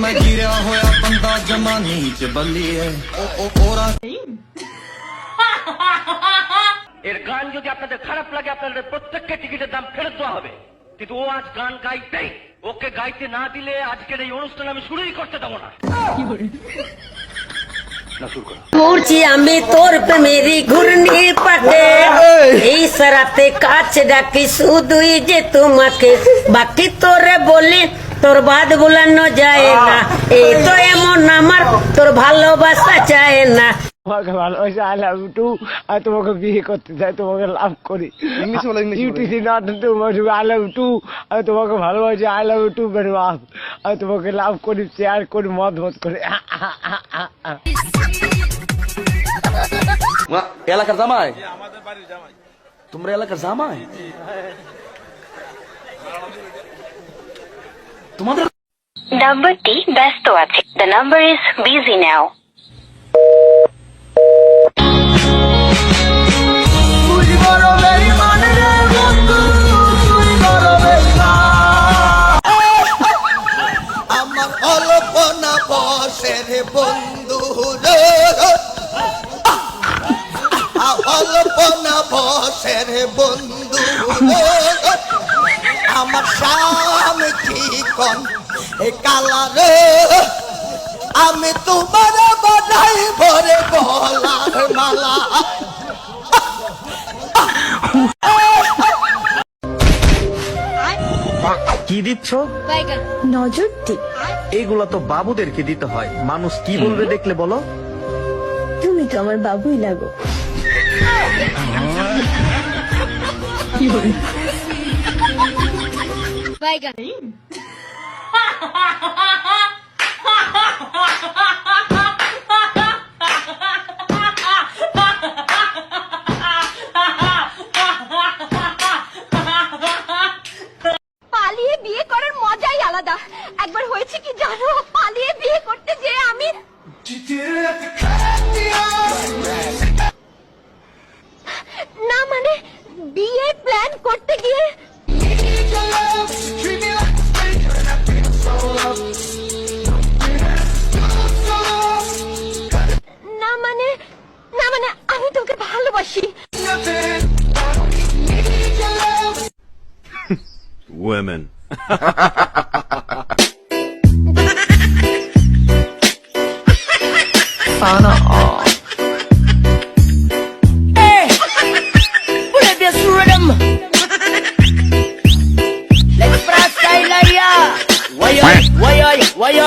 मैं गिरा होया बंदा जमानी च बल्ली है ओरा এর গান যদি আপনাদের খারাপ লাগে আপনাদের প্রত্যেককে টিকিটের দাম ফেরত দেওয়া হবে, কিন্তু ও আজ গান গাইতেই, ওকে গাইতে না দিলে আজকের এই অনুষ্ঠান আমি শুরুই করতে দেবো না। মরছি আমি তোর প্রেমেরই ঘূর্ণি পাটে, এই সারাতে কাছ ডাকি শুধুই যে তোমাকে, বাকি তোরে বলি তোর বাদ বুলানো যায় না, এই তো এমন আমার তোর ভালোবাসা চায় না। তোমাকে ভালোবাসি, আই লাভ ইউ টু। আমি তোমাকে বিয়ে করতে চাই, তোমাকে লাভ করি। ইউটিসি not I love you too. আমি তোমাকে ভালোবাসি, I love you too very much. আমি তোমাকে লাভ করি, শেয়ার করি, মত করি। এলাকার জামাই? তোমরা এলাকার জামাই? তোমাদের নাম্বারটি ব্যস্ত আছে। The number is busy now. আমার অল্পনা বসের বন্ধু রে, অল্পনা বসের বন্ধু রে, আমার স্বামী ঠিকন এ কালা রে, আমি তোমার বানাই ভরে গলার মালা। কি দিচ্ছ? নজর টিপ। এগুলা তো বাবুদেরকে দিতে হয়, মানুষ কি বলবে দেখলে বলো? তুমি তো আমার বাবুই লাগো। পালিয়ে বিয়ে করার মজাই আলাদা। একবার হয়েছে কি জানো, পালিয়ে বিয়ে করতে যে আমি না মানে বিয়ে প্ল্যান করতে গিয়ে না মানে আমি তোকে ভালোবাসি। Women. Why